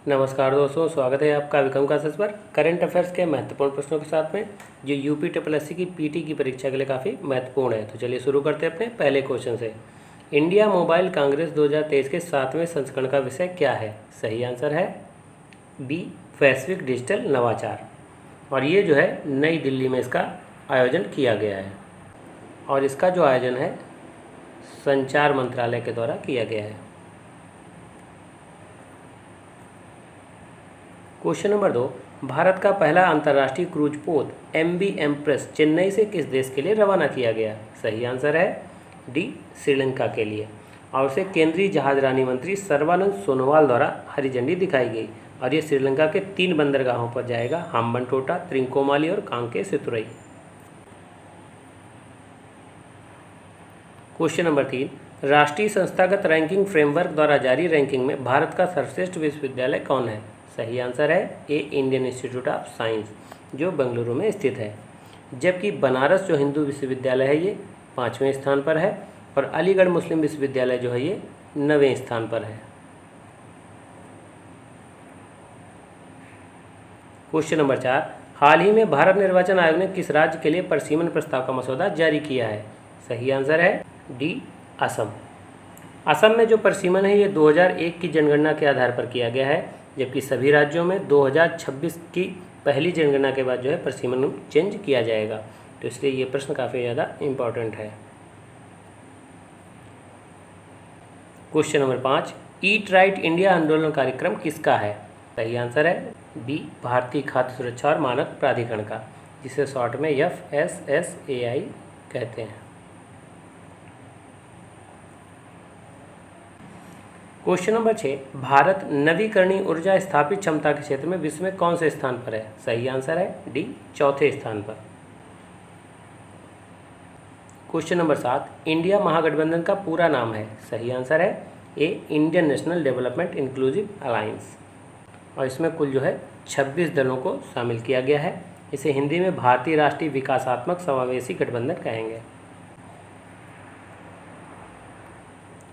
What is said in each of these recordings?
नमस्कार दोस्तों, स्वागत है आपका विक्रम क्लासेस पर करंट अफेयर्स के महत्वपूर्ण प्रश्नों के साथ में जो यूपी ट्रिपल एससी की पीटी की परीक्षा के लिए काफ़ी महत्वपूर्ण है। तो चलिए शुरू करते हैं अपने पहले क्वेश्चन से। इंडिया मोबाइल कांग्रेस 2023 के 7वें संस्करण का विषय क्या है? सही आंसर है बी, वैश्विक डिजिटल नवाचार। और ये जो है नई दिल्ली में इसका आयोजन किया गया है और इसका जो आयोजन है संचार मंत्रालय के द्वारा किया गया है। क्वेश्चन नंबर 2, भारत का पहला अंतर्राष्ट्रीय क्रूज पोत MV एम्प्रेस चेन्नई से किस देश के लिए रवाना किया गया? सही आंसर है डी, श्रीलंका के लिए। और उसे केंद्रीय जहाजरानी मंत्री सर्बानंद सोनोवाल द्वारा हरी झंडी दिखाई गई और ये श्रीलंका के 3 बंदरगाहों पर जाएगा, हाम्बनटोटा, त्रिंकोमाली और कांके सितुरई। क्वेश्चन नंबर 3, राष्ट्रीय संस्थागत रैंकिंग फ्रेमवर्क द्वारा जारी रैंकिंग में भारत का सर्वश्रेष्ठ विश्वविद्यालय कौन है? सही आंसर है A, Indian institute of science जो बेंगलुरु में स्थित है। जबकि बनारस जो हिंदू विश्वविद्यालय है ये 5वें स्थान पर है और अलीगढ़ मुस्लिम विश्वविद्यालय जो है ये 9वें स्थान पर है। क्वेश्चन नंबर 4, हाल ही में भारत निर्वाचन आयोग ने किस राज्य के लिए परिसीमन प्रस्ताव का मसौदा जारी किया है? सही आंसर है डी, असम। असम में जो परिसीमन है ये 2001 की जनगणना के आधार पर किया गया है, जबकि सभी राज्यों में 2026 की पहली जनगणना के बाद जो है परिसीमन चेंज किया जाएगा। तो इसलिए ये प्रश्न काफ़ी ज़्यादा इम्पॉर्टेंट है। Question number 5, eat right India आंदोलन कार्यक्रम किसका है? सही आंसर है बी, भारतीय खाद्य सुरक्षा और मानक प्राधिकरण का, जिसे शॉर्ट में FSSAI कहते हैं। क्वेश्चन नंबर 6, भारत नवीकरणीय ऊर्जा स्थापित क्षमता के क्षेत्र में विश्व में कौन से स्थान पर है? सही आंसर है डी, चौथे स्थान पर। क्वेश्चन नंबर 7, इंडिया महागठबंधन का पूरा नाम है? सही आंसर है A, Indian National Development Inclusive Alliance. और इसमें कुल जो है 26 दलों को शामिल किया गया है। इसे हिंदी में भारतीय राष्ट्रीय विकासात्मक समावेशी गठबंधन कहेंगे।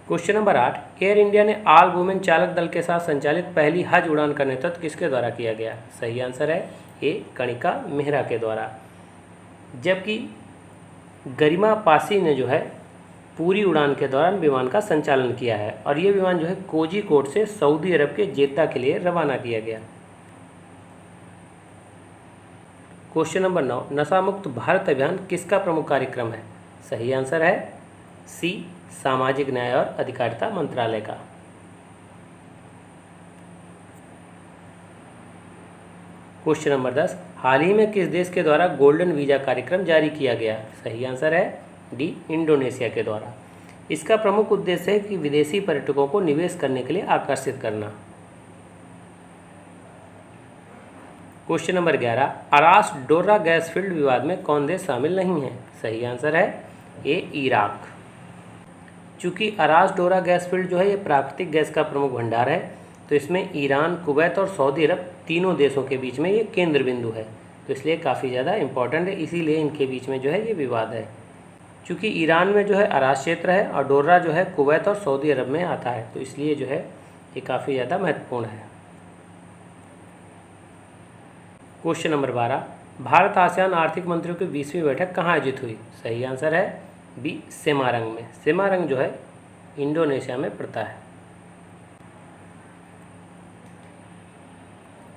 क्वेश्चन नंबर 8, एयर इंडिया ने ऑल वुमेन चालक दल के साथ संचालित पहली हज उड़ान का नेतृत्व किसके द्वारा किया गया? सही आंसर है ए, कणिका मेहरा के द्वारा। जबकि गरिमा पासी ने जो है पूरी उड़ान के दौरान विमान का संचालन किया है और ये विमान जो है कोझिकोड से सऊदी अरब के जेद्दा के लिए रवाना किया गया। क्वेश्चन नंबर 9, नशा मुक्त भारत अभियान किसका प्रमुख कार्यक्रम है? सही आंसर है सी, सामाजिक न्याय और अधिकारिता मंत्रालय का। क्वेश्चन नंबर 10, हाल ही में किस देश के द्वारा गोल्डन वीजा कार्यक्रम जारी किया गया? सही आंसर है डी, इंडोनेशिया के द्वारा। इसका प्रमुख उद्देश्य है कि विदेशी पर्यटकों को निवेश करने के लिए आकर्षित करना। क्वेश्चन नंबर 11, अरास डोरा गैस फील्ड विवाद में कौन देश शामिल नहीं है? सही आंसर है ए, इराक। चूँकि अरास डोरा गैस फील्ड जो है ये प्राकृतिक गैस का प्रमुख भंडार है, तो इसमें ईरान, कुवैत और सऊदी अरब तीनों देशों के बीच में ये केंद्र बिंदु है, तो इसलिए काफ़ी ज़्यादा इम्पॉर्टेंट है। इसीलिए इनके बीच में जो है ये विवाद है। चूँकि ईरान में जो है अरास क्षेत्र है और डोरा जो है कुवैत और सऊदी अरब में आता है, तो इसलिए जो है ये काफ़ी ज़्यादा महत्वपूर्ण है। क्वेश्चन नंबर 12, भारत आसियान आर्थिक मंत्रियों की 20वीं बैठक कहाँ आयोजित हुई? सही आंसर है बी, सेमारंग में। सेमारंग जो है इंडोनेशिया में पड़ता है।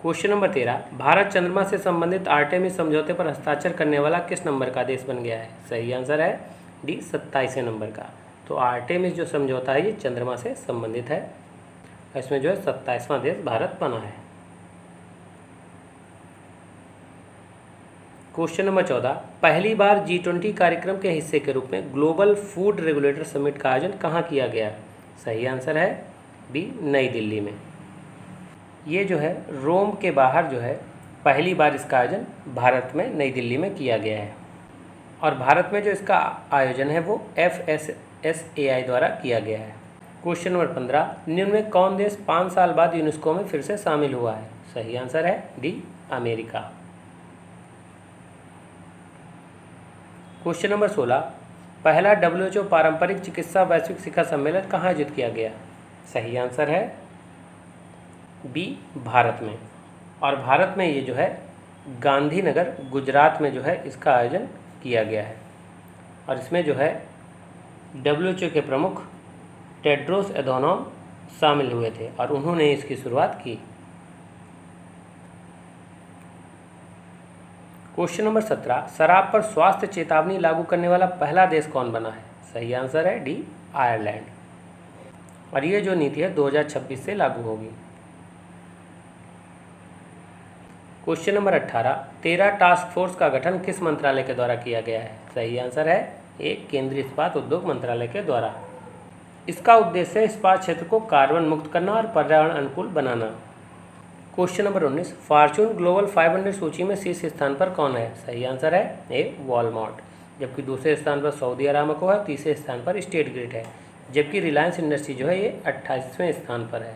क्वेश्चन नंबर 13, भारत चंद्रमा से संबंधित आर्टेमिस समझौते पर हस्ताक्षर करने वाला किस नंबर का देश बन गया है? सही आंसर है डी, 27वें नंबर का। तो आर्टेमिस जो समझौता है ये चंद्रमा से संबंधित है, इसमें जो है 27वां देश भारत बना है। क्वेश्चन नंबर 14, पहली बार G20 कार्यक्रम के हिस्से के रूप में ग्लोबल फूड रेगुलेटर समिट का आयोजन कहाँ किया गया? सही आंसर है बी, नई दिल्ली में। ये जो है रोम के बाहर जो है पहली बार इसका आयोजन भारत में नई दिल्ली में किया गया है और भारत में जो इसका आयोजन है वो FSSAI द्वारा किया गया है। क्वेश्चन नंबर 15, निम्न में कौन देश 5 साल बाद यूनेस्को में फिर से शामिल हुआ है? सही आंसर है डी, अमेरिका। क्वेश्चन नंबर 16, पहला WHO पारंपरिक चिकित्सा वैश्विक शिखर सम्मेलन कहाँ आयोजित किया गया? सही आंसर है बी भारत में। और भारत में ये जो है गांधीनगर गुजरात में जो है इसका आयोजन किया गया है। और इसमें जो है WHO के प्रमुख टेड्रोस एधनॉम शामिल हुए थे और उन्होंने इसकी शुरुआत की। क्वेश्चन नंबर 17, शराब पर स्वास्थ्य चेतावनी लागू करने वाला पहला देश कौन बना है? सही आंसर है डी आयरलैंड। और ये जो नीति है 2026 से लागू होगी। क्वेश्चन नंबर 18, 13 टास्क फोर्स का गठन किस मंत्रालय के द्वारा किया गया है? सही आंसर है ए केंद्रीय इस्पात उद्योग मंत्रालय के द्वारा। इसका उद्देश्य है इस्पात क्षेत्र को कार्बन मुक्त करना और पर्यावरण अनुकूल बनाना। क्वेश्चन नंबर 19, फॉर्च्यून ग्लोबल 500 सूची में शीर्ष स्थान पर कौन है? सही आंसर है ए वॉलमार्ट। जबकि दूसरे स्थान पर सऊदी अरामको है, तीसरे स्थान पर स्टेट ग्रिड है, जबकि रिलायंस इंडस्ट्री जो है ये 28वें स्थान पर है।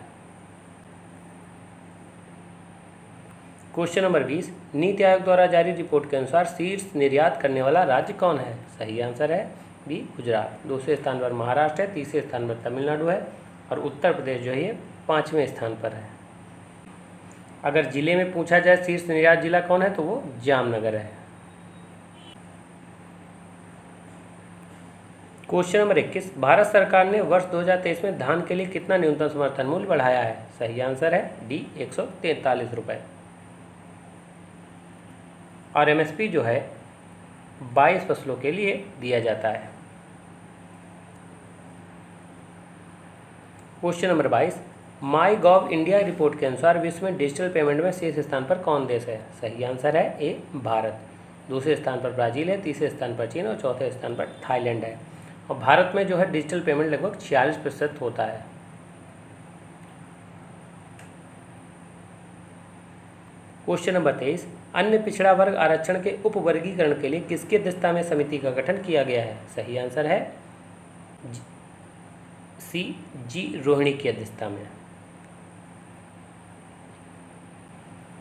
क्वेश्चन नंबर 20, नीति आयोग द्वारा जारी रिपोर्ट के अनुसार शीर्ष निर्यात करने वाला राज्य कौन है? सही आंसर है बी गुजरात। दूसरे स्थान पर महाराष्ट्र है, तीसरे स्थान पर तमिलनाडु है और उत्तर प्रदेश जो है ये 5वें स्थान पर है। अगर जिले में पूछा जाए शीर्ष निर्यात जिला कौन है तो वो जामनगर है। क्वेश्चन नंबर 21, भारत सरकार ने वर्ष 2023 में धान के लिए कितना न्यूनतम समर्थन मूल्य बढ़ाया है? सही आंसर है डी 143 रुपये। और MSP जो है 22 फसलों के लिए दिया जाता है। क्वेश्चन नंबर 22, माई गॉव इंडिया रिपोर्ट के अनुसार विश्व में डिजिटल पेमेंट में शीर्ष स्थान पर कौन देश है? सही आंसर है ए भारत। दूसरे स्थान पर ब्राज़ील है, तीसरे स्थान पर चीन और चौथे स्थान पर थाईलैंड है। और भारत में जो है डिजिटल पेमेंट लगभग 46% होता है। क्वेश्चन नंबर 23, अन्य पिछड़ा वर्ग आरक्षण के उपवर्गीकरण के लिए किसकी अध्यक्षता में समिति का गठन किया गया है? सही आंसर है सी जी रोहिणी की अध्यक्षता में।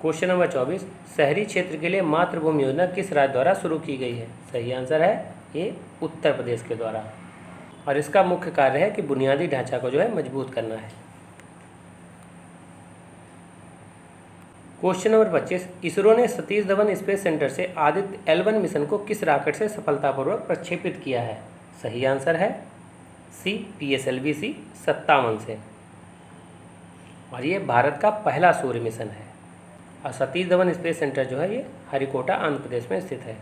क्वेश्चन नंबर 24, शहरी क्षेत्र के लिए मातृभूमि योजना किस राज्य द्वारा शुरू की गई है? सही आंसर है ए उत्तर प्रदेश के द्वारा। और इसका मुख्य कार्य है कि बुनियादी ढांचा को जो है मजबूत करना है। क्वेश्चन नंबर 25, इसरो ने सतीश धवन स्पेस सेंटर से आदित्य L1 मिशन को किस रॉकेट से सफलतापूर्वक प्रक्षेपित किया है? सही आंसर है सी PSLV-C 57 से। और ये भारत का पहला सूर्य मिशन है। और सतीश धवन स्पेस सेंटर जो है ये हरिकोटा आंध्र प्रदेश में स्थित है।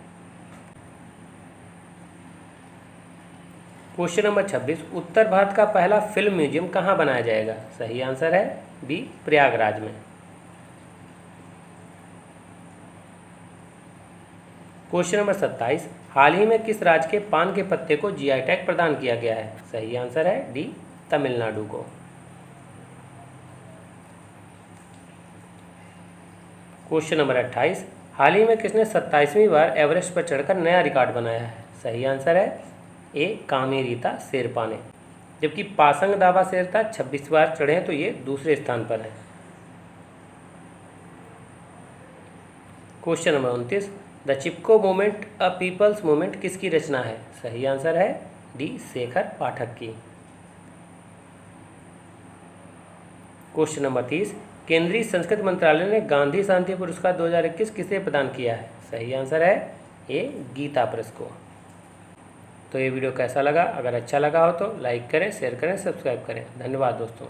क्वेश्चन नंबर 26, उत्तर भारत का पहला फिल्म म्यूजियम कहाँ बनाया जाएगा? सही आंसर है बी प्रयागराज में। क्वेश्चन नंबर 27, हाल ही में किस राज्य के पान के पत्ते को GI टैग प्रदान किया गया है? सही आंसर है डी तमिलनाडु को। क्वेश्चन नंबर 28, हाल ही में किसने 27वीं बार एवरेस्ट पर चढ़कर नया रिकॉर्ड बनाया है? सही आंसर है ए कामेरीता शेरपा ने। जबकि पासंग दावा शेरपा 26 बार चढ़े हैं तो ये दूसरे स्थान पर है। Question number 29, the Chipko movement a people's movement किसकी रचना है? सही आंसर है डी शेखर पाठक की। क्वेश्चन नंबर 30, केंद्रीय संस्कृति मंत्रालय ने गांधी शांति पुरस्कार 2021 किसे प्रदान किया है? सही आंसर है ए गीता प्रेस को। तो ये वीडियो कैसा लगा? अगर अच्छा लगा हो तो लाइक करें, शेयर करें, सब्सक्राइब करें। धन्यवाद दोस्तों।